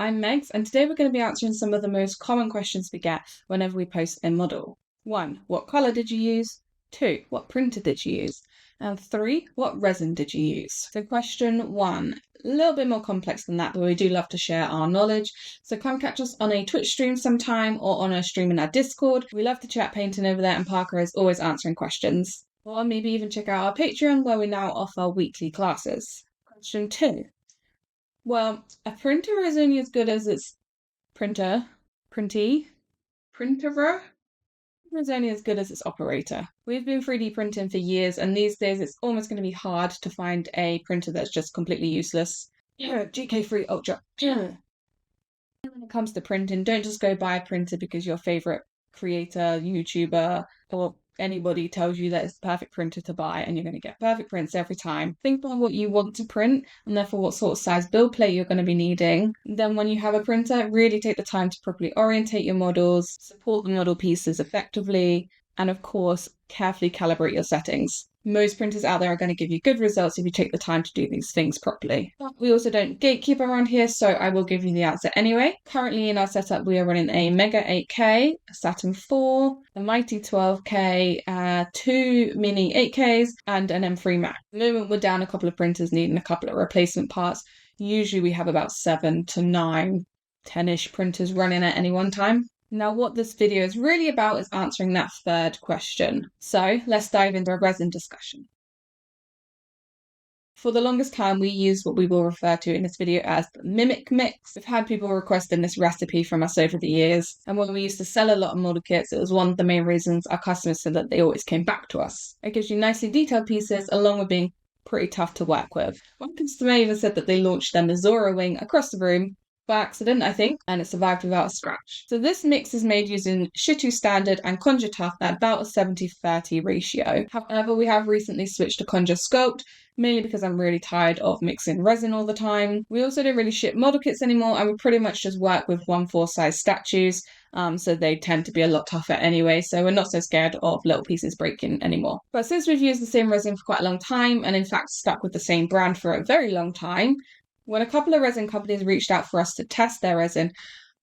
I'm Megs, and today we're going to be answering some of the most common questions we get whenever we post a model. 1. What colour did you use? 2. What printer did you use? And 3. What resin did you use? So question 1, a little bit more complex than that, but we do love to share our knowledge. So come catch us on a Twitch stream sometime or on a stream in our Discord. We love to chat painting over there, and Parker is always answering questions. Or maybe even check out our Patreon, where we now offer weekly classes. Question 2. Well, a printer is only as good as its printerer is only as good as its operator. We've been 3D printing for years, and these days it's almost going to be hard to find a printer that's just completely useless. GK3 Ultra. When it comes to printing, don't just go buy a printer because your favorite creator, YouTuber, or anybody tells you that it's the perfect printer to buy and you're going to get perfect prints every time. Think about what you want to print and therefore what sort of size build plate you're going to be needing. Then when you have a printer, really take the time to properly orientate your models, support the model pieces effectively, and of course, carefully calibrate your settings. Most printers out there are going to give you good results if you take the time to do these things properly. But we also don't gatekeep around here, so I will give you the answer anyway. Currently in our setup, we are running a Mega 8K, a Saturn 4, a Mighty 12K, 2 Mini 8Ks, and an M3 Max. At the moment, we're down a couple of printers needing a couple of replacement parts. Usually we have about 7 to 9, 10-ish printers running at any one time. Now, what this video is really about is answering that third question. So let's dive into a resin discussion. For the longest time, we used what we will refer to in this video as the Mimic Mix. We've had people requesting this recipe from us over the years. And when we used to sell a lot of model kits, it was one of the main reasons our customers said that they always came back to us. It gives you nicely detailed pieces along with being pretty tough to work with. One customer even said that they launched their Misora wing across the room by accident, I think, and it survived without a scratch. So this mix is made using Jayo Standard and Conjure Tough at about a 70-30 ratio. However, we have recently switched to Conjure Sculpt, mainly because I'm really tired of mixing resin all the time. We also don't really ship model kits anymore, and we pretty much just work with 1/4 size statues, so they tend to be a lot tougher anyway, so we're not so scared of little pieces breaking anymore. But since we've used the same resin for quite a long time, and in fact stuck with the same brand for a very long time, when a couple of resin companies reached out for us to test their resin,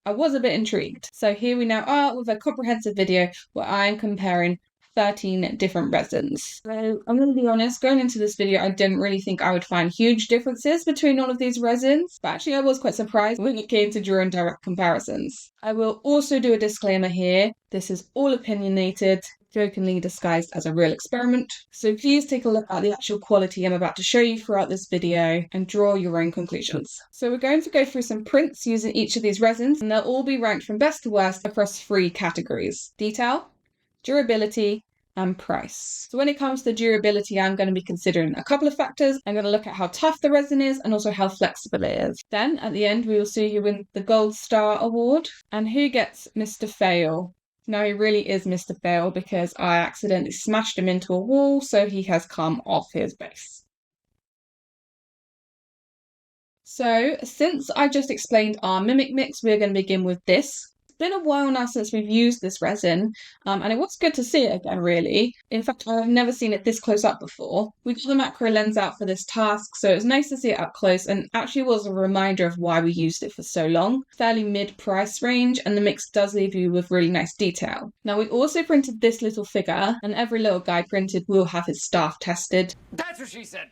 I was a bit intrigued. So here we now are with a comprehensive video where I'm comparing 13 different resins. So I'm going to be honest, going into this video, I didn't really think I would find huge differences between all of these resins, but actually I was quite surprised when it came to drawing direct comparisons. I will also do a disclaimer here. This is all opinionated, jokingly disguised as a real experiment. So please take a look at the actual quality I'm about to show you throughout this video and draw your own conclusions. So we're going to go through some prints using each of these resins, and they'll all be ranked from best to worst across 3 categories: detail, durability, and price. So when it comes to durability, I'm going to be considering a couple of factors. I'm going to look at how tough the resin is and also how flexible it is. Then at the end, we will see who wins the Gold Star Award and who gets Mr. Fail. Now he really is Mr. Fail because I accidentally smashed him into a wall, so he has come off his base. So since I just explained our Mimic Mix, we're going to begin with this. Been a while now since we've used this resin, and it was good to see it again, really. In fact, I've never seen it this close up before. We got the macro lens out for this task, so it was nice to see it up close, and actually was a reminder of why we used it for so long. Fairly mid-price range, and the mix does leave you with really nice detail. Now, we also printed this little figure, and every little guy printed will have his staff tested. That's what she said!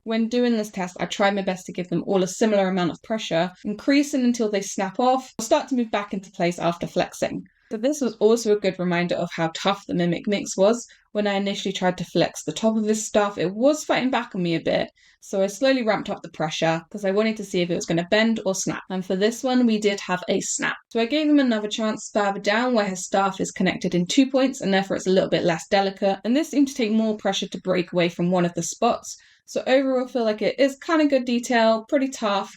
When doing this test, I tried my best to give them all a similar amount of pressure, increasing until they snap off or start to move back into place after flexing. So this was also a good reminder of how tough the Mimic Mix was. When I initially tried to flex the top of this stuff, it was fighting back on me a bit, so I slowly ramped up the pressure because I wanted to see if it was going to bend or snap. And for this one, we did have a snap. So I gave him another chance further down where his staff is connected in 2 points, and therefore it's a little bit less delicate. And this seemed to take more pressure to break away from one of the spots. So overall, I feel like it is kind of good detail, pretty tough,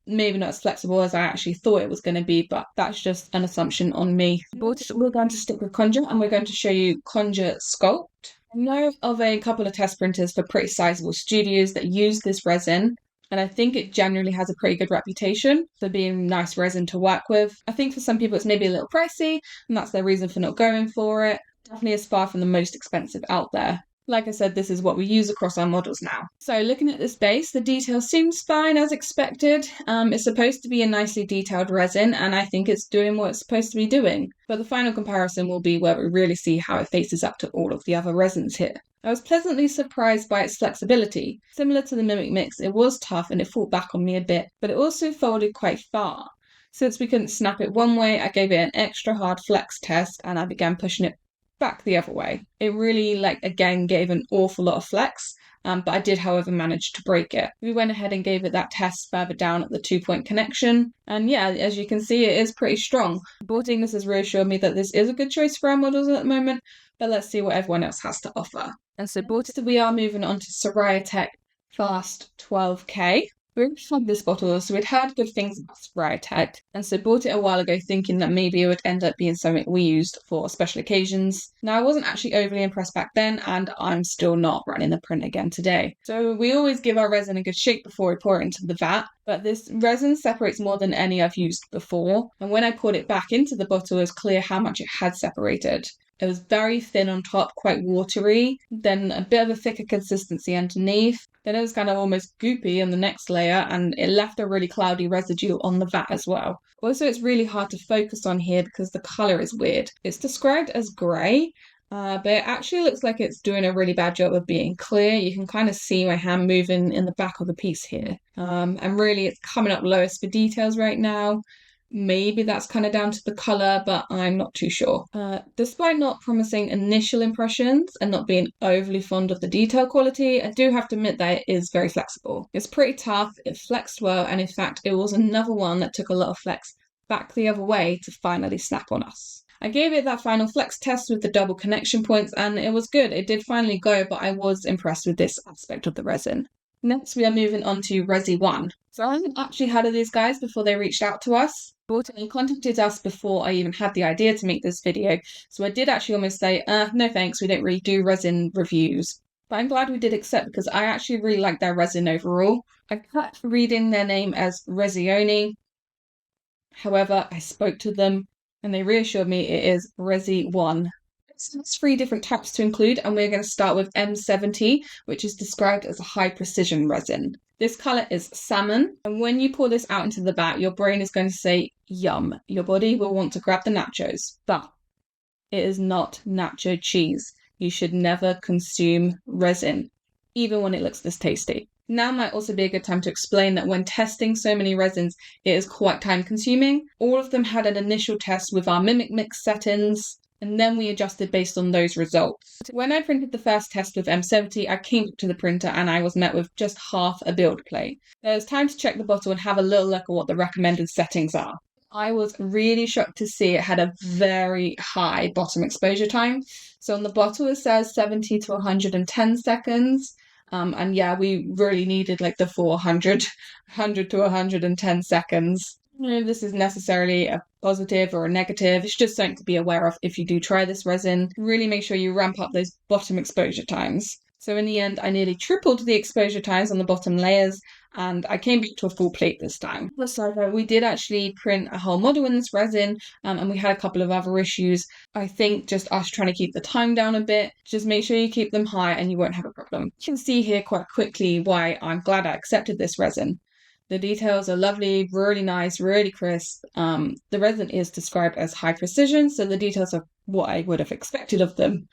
maybe not as flexible as I actually thought it was going to be, but that's just an assumption on me. We're going to stick with Conjure, and we're going to show you Conjure Sculpt. I know of a couple of test printers for pretty sizable studios that use this resin, and I think it generally has a pretty good reputation for being nice resin to work with. I think for some people it's maybe a little pricey, and that's their reason for not going for it. Definitely is far from the most expensive out there. Like I said, this is what we use across our models now. So looking at this base, the detail seems fine as expected. It's supposed to be a nicely detailed resin, and I think it's doing what it's supposed to be doing. But the final comparison will be where we really see how it faces up to all of the other resins here. I was pleasantly surprised by its flexibility. Similar to the Mimic Mix, it was tough and it fought back on me a bit, but it also folded quite far. Since we couldn't snap it one way, I gave it an extra hard flex test and I began pushing it back the other way. It really, again, gave an awful lot of flex, but I did, however, manage to break it. We went ahead and gave it that test further down at the 2-point connection, and yeah, as you can see, it is pretty strong. Boarding this has reassured me that this is a good choice for our models at the moment, but let's see what everyone else has to offer. And so we are moving on to Siraya Tech Fast 12K. We really loved this bottle, so we'd heard good things about Siraya Tech, and so bought it a while ago thinking that maybe it would end up being something we used for special occasions. Now, I wasn't actually overly impressed back then, and I'm still not running the print again today. So we always give our resin a good shake before we pour it into the vat, but this resin separates more than any I've used before, and when I poured it back into the bottle, it was clear how much it had separated. It was very thin on top, quite watery, then a bit of a thicker consistency underneath. Then it was kind of almost goopy on the next layer, and it left a really cloudy residue on the vat as well. Also, it's really hard to focus on here because the colour is weird. It's described as grey, but it actually looks like it's doing a really bad job of being clear. You can kind of see my hand moving in the back of the piece here. And really, it's coming up lowest for details right now. Maybe that's kind of down to the colour, but I'm not too sure. Despite not promising initial impressions and not being overly fond of the detail quality, I do have to admit that it is very flexible. It's pretty tough, it flexed well, and in fact it was another one that took a lot of flex back the other way to finally snap on us. I gave it that final flex test with the double connection points and it was good. It did finally go, but I was impressed with this aspect of the resin. Next, we are moving on to Resi 1. So I hadn't actually heard of these guys before they reached out to us. They contacted us before I even had the idea to make this video, so I did actually almost say, no thanks, we don't really do resin reviews. But I'm glad we did accept because I actually really like their resin overall. I kept reading their name as Resione. However, I spoke to them and they reassured me it is Resi 1. There's 3 different types to include, and we're going to start with M70, which is described as a high precision resin. This colour is salmon, and when you pour this out into the vat, your brain is going to say, yum. Your body will want to grab the nachos, but it is not nacho cheese. You should never consume resin, even when it looks this tasty. Now might also be a good time to explain that when testing so many resins, it is quite time consuming. All of them had an initial test with our Mimic Mix settings, and then we adjusted based on those results. When I printed the first test with M70, I came to the printer and I was met with just half a build plate. There was time to check the bottle and have a little look at what the recommended settings are. I was really shocked to see it had a very high bottom exposure time. So on the bottle it says 70 to 110 seconds. And yeah, we really needed the 100 to 110 seconds. I don't know if this is necessarily a positive or a negative. It's just something to be aware of if you do try this resin. Really make sure you ramp up those bottom exposure times. So in the end, I nearly tripled the exposure times on the bottom layers, and I came back to a full plate this time. So we did actually print a whole model in this resin, and we had a couple of other issues. I think just us trying to keep the time down a bit. Just make sure you keep them high and you won't have a problem. You can see here quite quickly why I'm glad I accepted this resin. The details are lovely, really nice, really crisp. The resin is described as high precision, so the details are what I would have expected of them.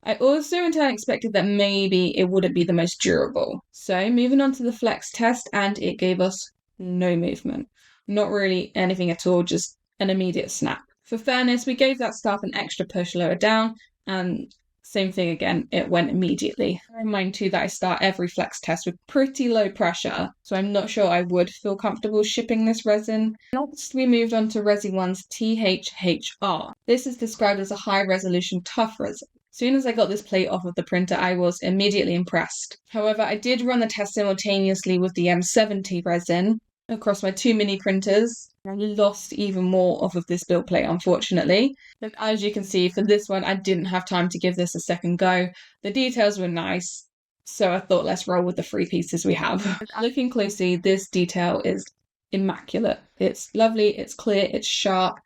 I also in turn expected that maybe it wouldn't be the most durable. So moving on to the flex test, and it gave us no movement. Not really anything at all, just an immediate snap. For fairness, we gave that stuff an extra push lower down, and same thing again, it went immediately. Bear in mind too that I start every flex test with pretty low pressure, so I'm not sure I would feel comfortable shipping this resin. Next, we moved on to Resi 1's TH-HR. This is described as a high resolution tough resin. As soon as I got this plate off of the printer, I was immediately impressed. However, I did run the test simultaneously with the M70 resin across my 2 mini printers. I lost even more off of this build plate, unfortunately. But as you can see, for this one, I didn't have time to give this a second go. The details were nice, so I thought let's roll with the 3 pieces we have. Looking closely, this detail is immaculate. It's lovely, it's clear, it's sharp,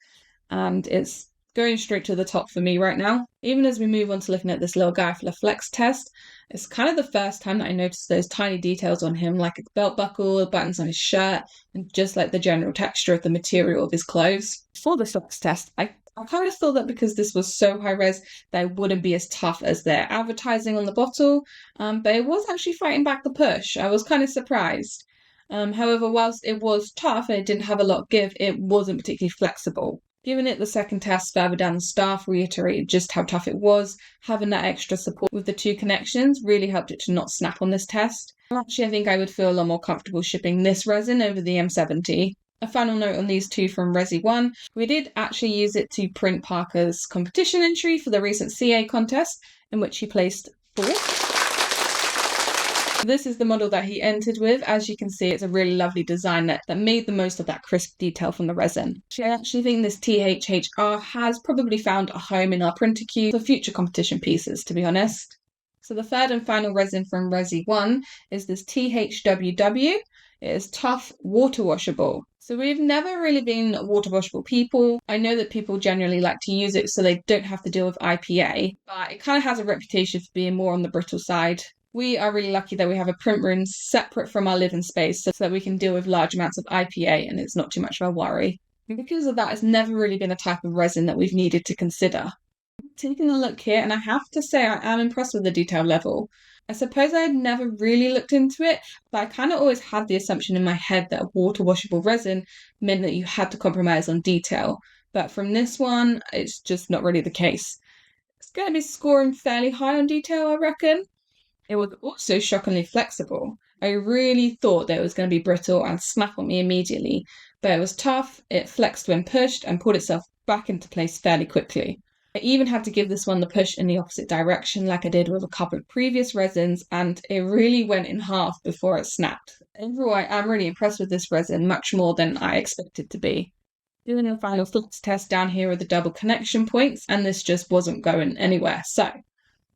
and it's going straight to the top for me right now. Even as we move on to looking at this little guy for the flex test, it's kind of the first time that I noticed those tiny details on him, like his belt buckle, buttons on his shirt, and just like the general texture of the material of his clothes. For the flex test, I kind of thought that because this was so high res, that it wouldn't be as tough as their advertising on the bottle, but it was actually fighting back the push. I was kind of surprised. However, whilst it was tough and it didn't have a lot of give, it wasn't particularly flexible. Giving it the second test further down, the staff reiterated just how tough it was. Having that extra support with the 2 connections really helped it to not snap on this test. Actually, I think I would feel a lot more comfortable shipping this resin over the M70. A final note on these 2 from Resi 1. We did actually use it to print Parker's competition entry for the recent CA contest, in which he placed 4th. This is the model that he entered with. As you can see, it's a really lovely design that made the most of that crisp detail from the resin. I actually think this TH-HR has probably found a home in our printer queue for future competition pieces, to be honest. So the third and final resin from Resi 1 is this TH-WW. It is tough, water washable. So we've never really been water washable people. I know that people generally like to use it so they don't have to deal with IPA, but it kind of has a reputation for being more on the brittle side. We are really lucky that we have a print room separate from our living space so that we can deal with large amounts of IPA and it's not too much of a worry. And because of that, it's never really been a type of resin that we've needed to consider. Taking a look here, and I have to say I am impressed with the detail level. I suppose I had never really looked into it, but I kind of always had the assumption in my head that water washable resin meant that you had to compromise on detail. But from this one, it's just not really the case. It's going to be scoring fairly high on detail, I reckon. It was also shockingly flexible. I really thought that it was going to be brittle and snap on me immediately, but it was tough, it flexed when pushed and pulled itself back into place fairly quickly. I even had to give this one the push in the opposite direction like I did with a couple of previous resins, and it really went in half before it snapped. Overall, I am really impressed with this resin, much more than I expected to be. Doing a final flex test down here with the double connection points, and this just wasn't going anywhere. So,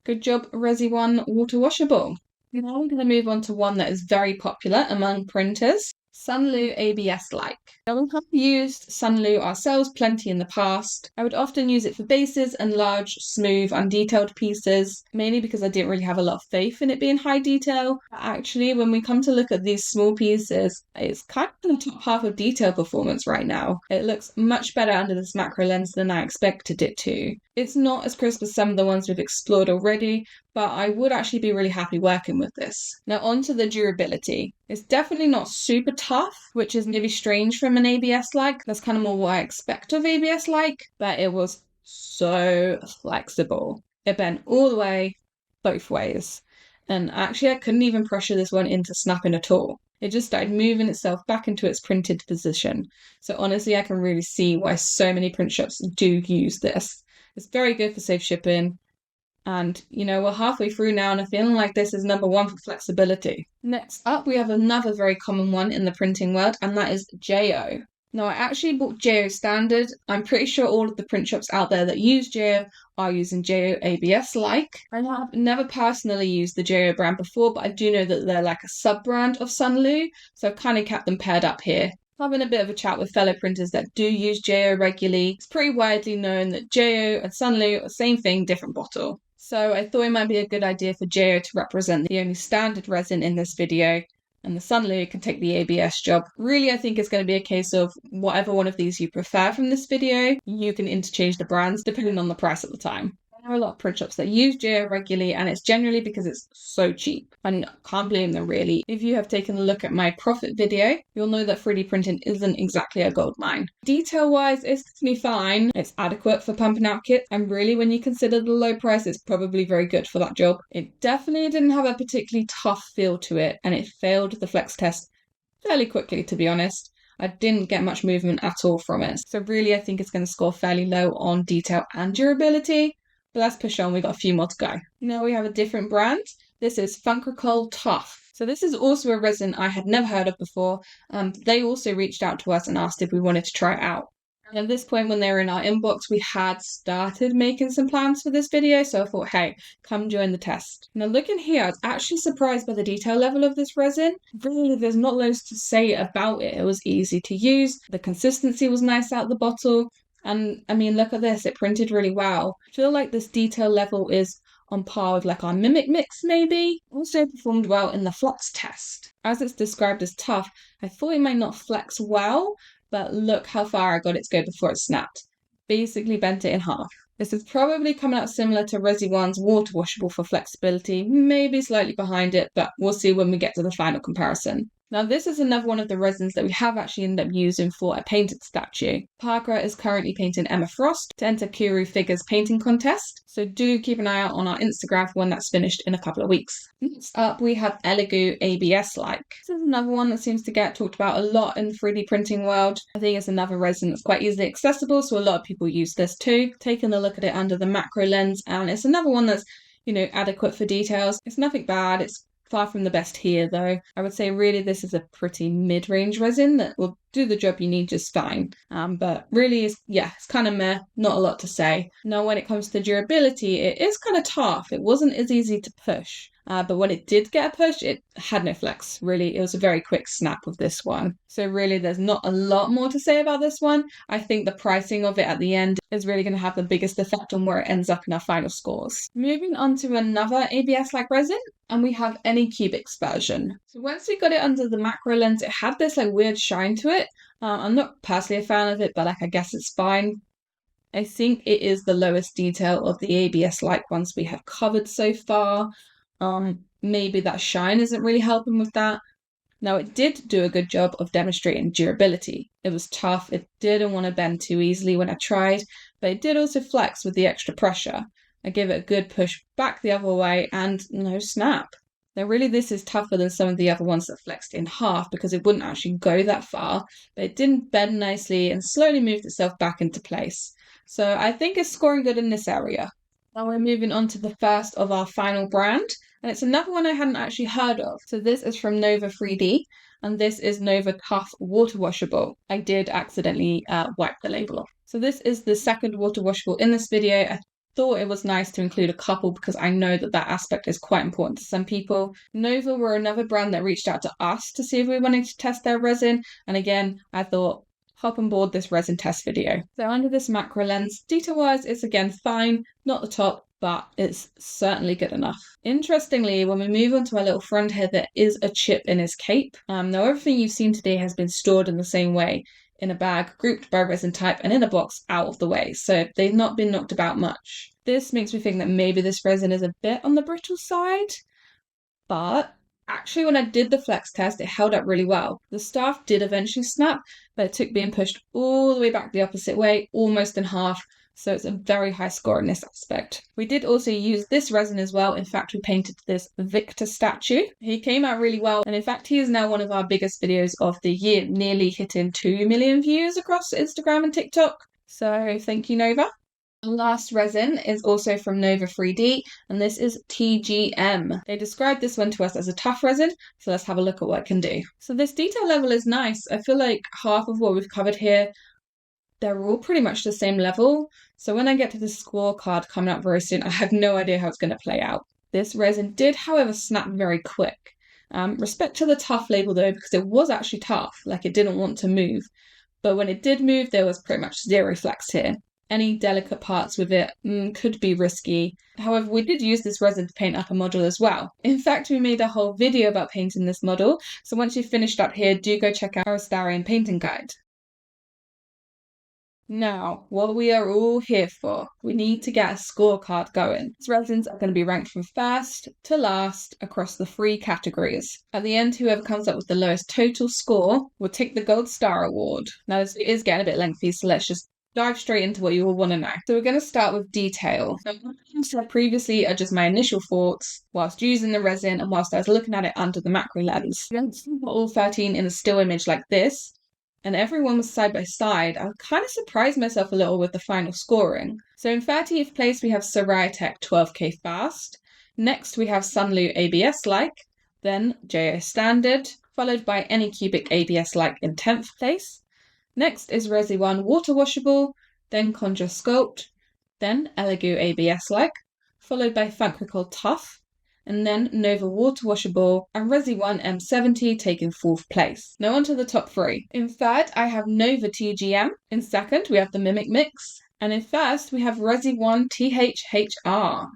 good job, Resi 1 water washable. Now I'm going to move on to one that is very popular among printers, Sunlu ABS-like. Now we have used Sunlu ourselves plenty in the past. I would often use it for bases and large, smooth, undetailed pieces, mainly because I didn't really have a lot of faith in it being high detail. But actually, when we come to look at these small pieces, it's kind of the top half of detail performance right now. It looks much better under this macro lens than I expected it to. It's not as crisp as some of the ones we've explored already, but I would actually be really happy working with this. Now on to the durability. It's definitely not super tough, which is maybe strange from an ABS-like. That's kind of more what I expect of ABS-like, but it was so flexible. It bent all the way, both ways. And actually I couldn't even pressure this one into snapping at all. It just started moving itself back into its printed position. So honestly, I can really see why so many print shops do use this. It's very good for safe shipping. And, you know, we're halfway through now and I'm feeling like this is number 1 for flexibility. Next up, we have another very common one in the printing world, and that is Jayo. Now, I actually bought Jayo Standard. I'm pretty sure all of the print shops out there that use Jayo are using Jayo ABS-like. I have never personally used the Jayo brand before, but I do know that they're like a sub-brand of Sunlu, so I've kind of kept them paired up here. Having a bit of a chat with fellow printers that do use Jayo regularly, it's pretty widely known that Jayo and Sunlu are the same thing, different bottle. So I thought it might be a good idea for Jayo to represent the only standard resin in this video, and the Sunlu can take the ABS job. Really, I think it's going to be a case of whatever one of these you prefer from this video, you can interchange the brands depending on the price at the time. There are a lot of print shops that use Jayo regularly, and it's generally because it's so cheap. And I can't blame them really. If you have taken a look at my profit video, you'll know that 3D printing isn't exactly a gold mine. Detail-wise, it's definitely fine. It's adequate for pumping out kits, and really when you consider the low price, it's probably very good for that job. It definitely didn't have a particularly tough feel to it, and it failed the flex test fairly quickly, to be honest. I didn't get much movement at all from it. So really, I think it's going to score fairly low on detail and durability. But let's push on, we've got a few more to go. Now we have a different brand. This is Funcrecol Tough. So this is also a resin I had never heard of before. They also reached out to us and asked if we wanted to try it out. And at this point when they were in our inbox, we had started making some plans for this video, so I thought, hey, come join the test. Now looking here, I was actually surprised by the detail level of this resin. Really, there's not loads to say about it. It was easy to use, the consistency was nice out of the bottle, And I mean, look at this, it printed really well. I feel like this detail level is on par with like our Mimic Mix maybe. Also performed well in the flex test. As it's described as tough, I thought it might not flex well, but look how far I got it to go before it snapped. Basically bent it in half. This is probably coming out similar to Resi 1's water washable for flexibility, maybe slightly behind it, but we'll see when we get to the final comparison. Now this is another one of the resins that we have actually ended up using for a painted statue. Parker is currently painting Emma Frost to enter Kuru Figures painting contest, so do keep an eye out on our Instagram for when that's finished in a couple of weeks. Next up we have Elegoo ABS like. This is another one that seems to get talked about a lot in the 3D printing world. I think it's another resin that's quite easily accessible, so a lot of people use this too. Taking a look at it under the macro lens, and it's another one that's, you know, adequate for details. It's nothing bad, it's far from the best here though. I would say really this is a pretty mid-range resin that will do the job you need just fine. But really it's kind of meh, not a lot to say. Now when it comes to durability, it is kind of tough. It wasn't as easy to push. But when it did get a push, it had no flex. Really, it was a very quick snap of this one. So really, there's not a lot more to say about this one. I think the pricing of it at the end is really going to have the biggest effect on where it ends up in our final scores. Moving on to another ABS-like resin, and we have Anycubic's version. So once we got it under the macro lens, it had this like weird shine to it. I'm not personally a fan of it, but like I guess it's fine. I think it is the lowest detail of the ABS-like ones we have covered so far. Maybe that shine isn't really helping with that. Now it did do a good job of demonstrating durability. It was tough, it didn't want to bend too easily when I tried, but it did also flex with the extra pressure. I gave it a good push back the other way and no snap. Now really this is tougher than some of the other ones that flexed in half because it wouldn't actually go that far, but it didn't bend nicely and slowly moved itself back into place. So I think it's scoring good in this area. Now we're moving on to the first of our final brand, and it's another one I hadn't actually heard of. So this is from Nova 3D, and this is Nova Tough Water Washable. I did accidentally wipe the label off. So this is the second water washable in this video. I thought it was nice to include a couple because I know that that aspect is quite important to some people. Nova were another brand that reached out to us to see if we wanted to test their resin, and again, I thought, hop on board this resin test video. So under this macro lens, detail-wise, it's again fine, not the top, but it's certainly good enough. Interestingly, when we move on to our little friend here, there is a chip in his cape. Now everything you've seen today has been stored in the same way, in a bag, grouped by resin type, and in a box out of the way, so they've not been knocked about much. This makes me think that maybe this resin is a bit on the brittle side, but actually, when I did the flex test, it held up really well. The staff did eventually snap, but it took being pushed all the way back the opposite way, almost in half, so it's a very high score in this aspect. We did also use this resin as well. In fact, we painted this Victor statue. He came out really well, and in fact, he is now one of our biggest videos of the year, nearly hitting 2 million views across Instagram and TikTok. So thank you, Nova. The last resin is also from Nova 3D, and this is TGM. They described this one to us as a tough resin, so let's have a look at what it can do. So this detail level is nice. I feel like half of what we've covered here, they're all pretty much the same level. So when I get to the scorecard coming up very soon, I have no idea how it's going to play out. This resin did, however, snap very quick. Respect to the tough label though, because it was actually tough, like it didn't want to move. But when it did move, there was pretty much zero flex here. Any delicate parts with it could be risky. However, we did use this resin to paint up a model as well. In fact, we made a whole video about painting this model, so once you've finished up here, do go check out our Starion painting guide. Now, what we are all here for, we need to get a scorecard going. These resins are going to be ranked from first to last across the 3 categories. At the end, whoever comes up with the lowest total score will take the Gold Star Award. Now, this is getting a bit lengthy, so let's just dive straight into what you all want to know. So we're going to start with detail. So what I said previously are just my initial thoughts whilst using the resin and whilst I was looking at it under the macro lens. You don't see all 13 in a still image like this, and everyone was side by side. I kind of surprised myself a little with the final scoring. So in 30th place we have Siraya Tech 12K Fast. Next we have Sunlu ABS like, then Jayo Standard, followed by Anycubic ABS like in 10th place. Next is Resi 1 Water Washable, then Conjure Sculpt, then Elegoo ABS like, followed by Funcrecol Tough, and then Nova Water Washable and Resione M70 taking 4th place. Now on to the top 3. In third, I have Nova TGM. In second, we have the Mimic Mix. And in first, we have Resione TH-HR.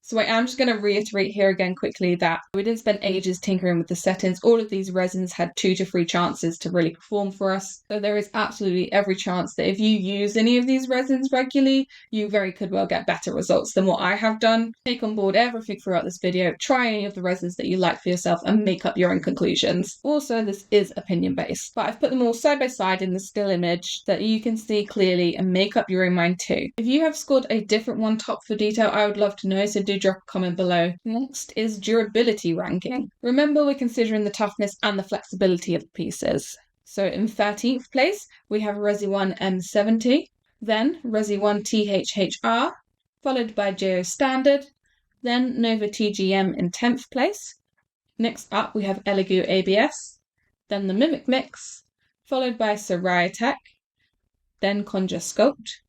So I am just going to reiterate here again quickly that we didn't spend ages tinkering with the settings. All of these resins had 2 to 3 chances to really perform for us. So there is absolutely every chance that if you use any of these resins regularly, you very could well get better results than what I have done. Take on board everything throughout this video, try any of the resins that you like for yourself and make up your own conclusions. Also, this is opinion based, but I've put them all side by side in the still image that you can see clearly and make up your own mind too. If you have scored a different one top for detail, I would love to know, so do drop a comment below. Next is durability ranking. Remember, we're considering the toughness and the flexibility of the pieces. So in 13th place, we have Resione M70, then Resione TH-HR, followed by Jayo Standard, then Nova TGM in 10th place. Next up, we have Elegoo ABS, then the Mimic Mix, followed by Siraya Tech, then Conjure Sculpt,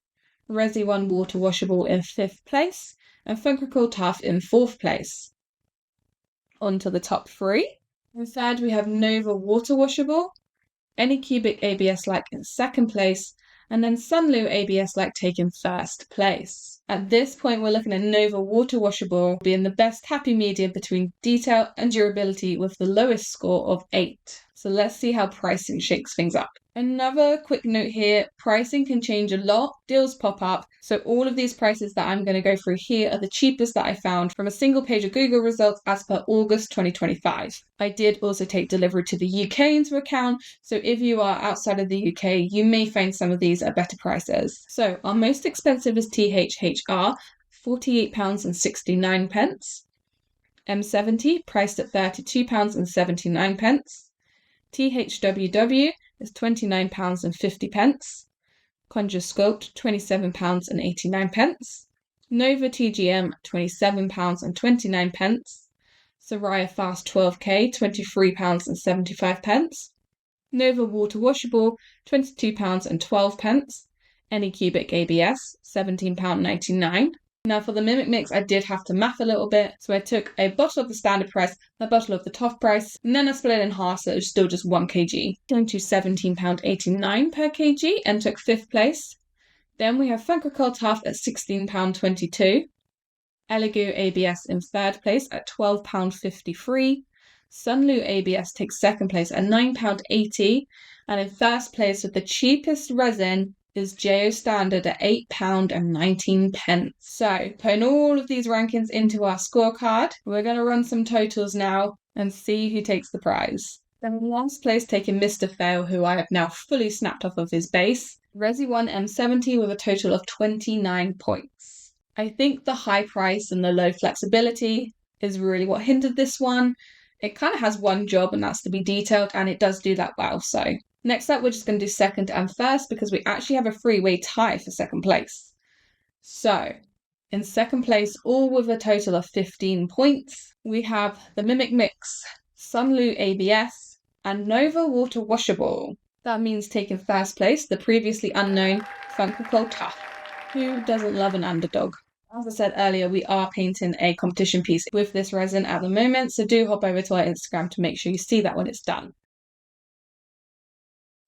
Resione Water Washable in 5th place, and Funcrecol Tough in 4th place. On to the top 3. In third, we have Nova Water Washable, Anycubic ABS-like in 2nd place, and then Sunlu ABS-like taking 1st place. At this point, we're looking at Nova Water Washable being the best happy medium between detail and durability with the lowest score of 8. So let's see how pricing shakes things up. Another quick note here, pricing can change a lot, deals pop up, so all of these prices that I'm going to go through here are the cheapest that I found from a single page of Google results as per August 2025. I did also take delivery to the UK into account, so if you are outside of the UK, you may find some of these at better prices. So our most expensive is TH-HR, £48.69. M70 priced at £32.79. TH-WW is £29.50. Conjure Sculpt £27.89. Nova TGM £27.29. Siraya Fast 12K £23.75. Nova Water Washable £22.12. Anycubic ABS £17.99. Now for the Mimic Mix, I did have to math a little bit. So I took a bottle of the standard price, a bottle of the tough price, and then I split it in half so it was still just 1 kg. Going to £17.89 per kg and took 5th place. Then we have Funcrecol Tough at £16.22. Elegoo ABS in 3rd place at £12.53. Sunlu ABS takes 2nd place at £9.80. And in 1st place with the cheapest resin is Jayo Standard at £8.19. So, putting all of these rankings into our scorecard, we're going to run some totals now and see who takes the prize. Then last place taking Mr. Fail, who I have now fully snapped off of his base, Resione M70 with a total of 29 points. I think the high price and the low flexibility is really what hindered this one. It kind of has one job, and that's to be detailed, and it does do that well. So next up, we're just going to do 2nd and 1st because we actually have a 3-way tie for 2nd place. So in 2nd place, all with a total of 15 points, we have the Mimic Mix, Sunlu ABS, and Nova Water Washable. That means taking 1st place, the previously unknown Funcrecol Tough. Who doesn't love an underdog? As I said earlier, we are painting a competition piece with this resin at the moment, so do hop over to our Instagram to make sure you see that when it's done.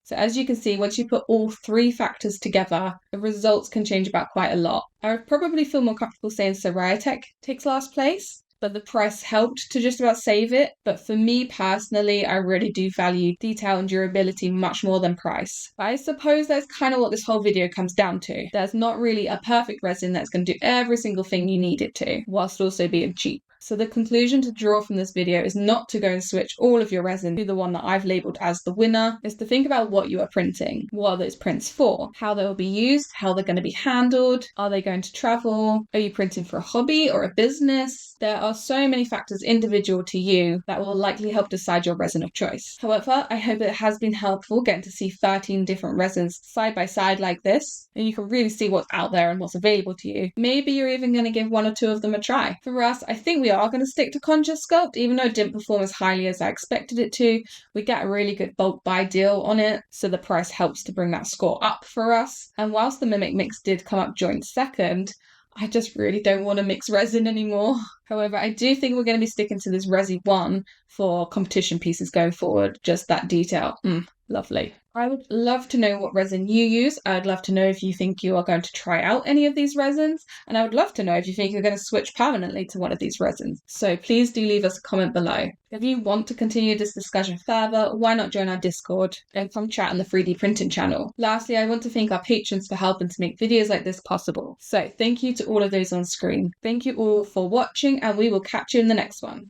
So as you can see, once you put all 3 factors together, the results can change about quite a lot. I would probably feel more comfortable saying Siraya Tech takes last place, but the price helped to just about save it. But for me personally, I really do value detail and durability much more than price. But I suppose that's kind of what this whole video comes down to. There's not really a perfect resin that's going to do every single thing you need it to, whilst also being cheap. So the conclusion to draw from this video is not to go and switch all of your resin to the one that I've labelled as the winner, is to think about what you are printing. What are those prints for? How they will be used? How they're going to be handled? Are they going to travel? Are you printing for a hobby or a business? There are so many factors individual to you that will likely help decide your resin of choice. However, I hope it has been helpful getting to see 13 different resins side by side like this, and you can really see what's out there and what's available to you. Maybe you're even going to give 1 or 2 of them a try. For us, I think we are going to stick to Conjure Sculpt, even though it didn't perform as highly as I expected it to. We get a really good bulk buy deal on it, so the price helps to bring that score up for us. And whilst the Mimic Mix did come up joint 2nd, I just really don't want to mix resin anymore. However, I do think we're going to be sticking to this Resi 1 for competition pieces going forward. Just that detail. Lovely. I would love to know what resin you use. I'd love to know if you think you are going to try out any of these resins. And I would love to know if you think you're going to switch permanently to one of these resins. So please do leave us a comment below. If you want to continue this discussion further, why not join our Discord and come chat on the 3D printing channel. Lastly, I want to thank our patrons for helping to make videos like this possible. So thank you to all of those on screen. Thank you all for watching, and we will catch you in the next one.